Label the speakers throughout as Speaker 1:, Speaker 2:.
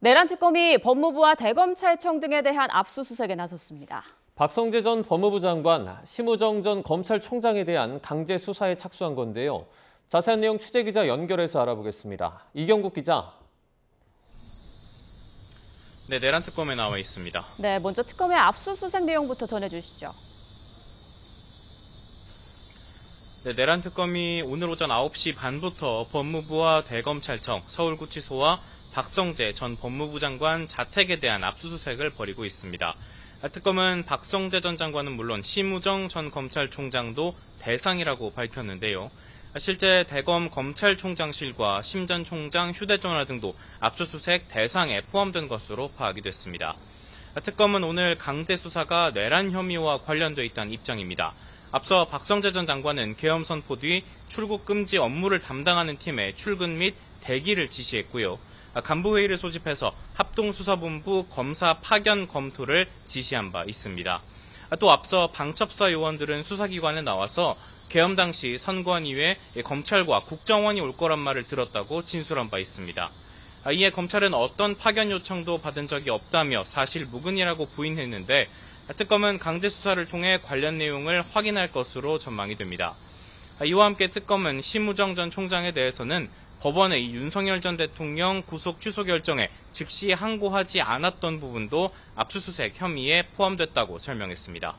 Speaker 1: 내란 특검이 법무부와 대검찰청 등에 대한 압수수색에 나섰습니다.
Speaker 2: 박성재 전 법무부 장관, 심우정 전 검찰총장에 대한 강제 수사에 착수한 건데요. 자세한 내용 취재기자 연결해서 알아보겠습니다. 이경국 기자.
Speaker 3: 네, 내란 특검에 나와 있습니다.
Speaker 1: 네, 먼저 특검의 압수수색 내용부터 전해주시죠.
Speaker 3: 네, 내란 특검이 오늘 오전 9시 반부터 법무부와 대검찰청, 서울구치소와 박성재 전 법무부 장관 자택에 대한 압수수색을 벌이고 있습니다. 특검은 박성재 전 장관은 물론 심우정 전 검찰총장도 대상이라고 밝혔는데요. 실제 대검 검찰총장실과 심 전 총장 휴대전화 등도 압수수색 대상에 포함된 것으로 파악이 됐습니다. 특검은 오늘 강제 수사가 내란 혐의와 관련돼 있다는 입장입니다. 앞서 박성재 전 장관은 계엄 선포 뒤 출국 금지 업무를 담당하는 팀의 출근 및 대기를 지시했고요. 간부회의를 소집해서 합동수사본부 검사 파견 검토를 지시한 바 있습니다. 또 앞서 방첩사 요원들은 수사기관에 나와서 계엄 당시 선관 이외 검찰과 국정원이 올 거란 말을 들었다고 진술한 바 있습니다. 이에 검찰은 어떤 파견 요청도 받은 적이 없다며 사실 무근이라고 부인했는데 특검은 강제 수사를 통해 관련 내용을 확인할 것으로 전망이 됩니다. 이와 함께 특검은 심우정 전 총장에 대해서는 법원의 윤석열 전 대통령 구속 취소 결정에 즉시 항고하지 않았던 부분도 압수수색 혐의에 포함됐다고 설명했습니다.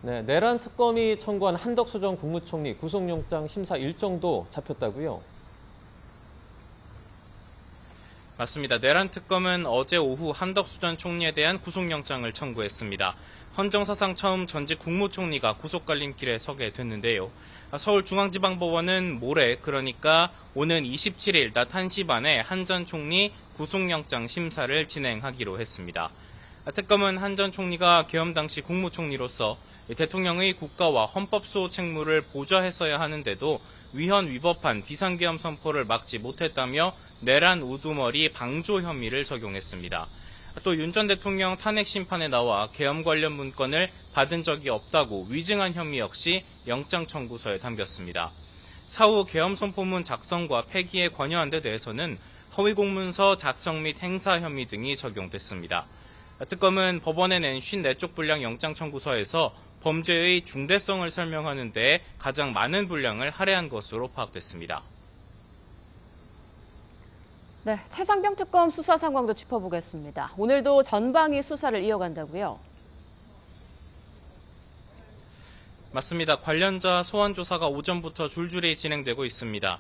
Speaker 2: 네, 내란 특검이 청구한 한덕수 전 국무총리 구속영장 심사 일정도 잡혔다고요?
Speaker 3: 맞습니다. 내란 특검은 어제 오후 한덕수 전 총리에 대한 구속영장을 청구했습니다. 헌정사상 처음 전직 국무총리가 구속갈림길에 서게 됐는데요. 서울중앙지방법원은 모레, 그러니까 오는 27일 낮 1시 반에 한 전 총리 구속영장 심사를 진행하기로 했습니다. 특검은 한 전 총리가 계엄 당시 국무총리로서 대통령의 국가와 헌법수호 책무를 보좌했어야 하는데도 위헌 위법한 비상계엄 선포를 막지 못했다며 내란 우두머리 방조 혐의를 적용했습니다. 또 윤 전 대통령 탄핵 심판에 나와 계엄 관련 문건을 받은 적이 없다고 위증한 혐의 역시 영장 청구서에 담겼습니다. 사후 계엄 선포문 작성과 폐기에 관여한 데 대해서는 허위 공문서 작성 및 행사 혐의 등이 적용됐습니다. 특검은 법원에 낸 54쪽 분량 영장 청구서에서 범죄의 중대성을 설명하는 데 가장 많은 분량을 할애한 것으로 파악됐습니다.
Speaker 1: 네, 최상병 특검 수사 상황도 짚어보겠습니다. 오늘도 전방위 수사를 이어간다고요?
Speaker 3: 맞습니다. 관련자 소환 조사가 오전부터 줄줄이 진행되고 있습니다.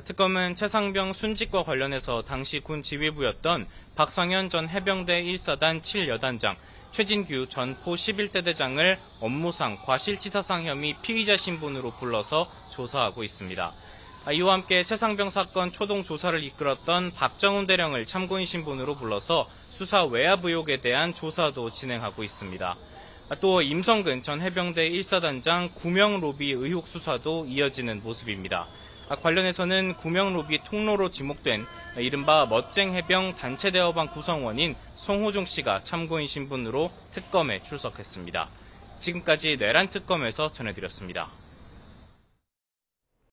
Speaker 3: 특검은 최상병 순직과 관련해서 당시 군 지휘부였던 박상현 전 해병대 1사단 7여단장, 최진규 전 포 11대 대장을 업무상 과실치사상 혐의 피의자 신분으로 불러서 조사하고 있습니다. 이와 함께 최상병 사건 초동 조사를 이끌었던 박정훈 대령을 참고인 신분으로 불러서 수사 외압 의혹에 대한 조사도 진행하고 있습니다. 또 임성근 전 해병대 1사단장 구명 로비 의혹 수사도 이어지는 모습입니다. 관련해서는 구명 로비 통로로 지목된 이른바 멋쟁 해병 단체 대화방 구성원인 송호종 씨가 참고인 신분으로 특검에 출석했습니다. 지금까지 내란 특검에서 전해드렸습니다.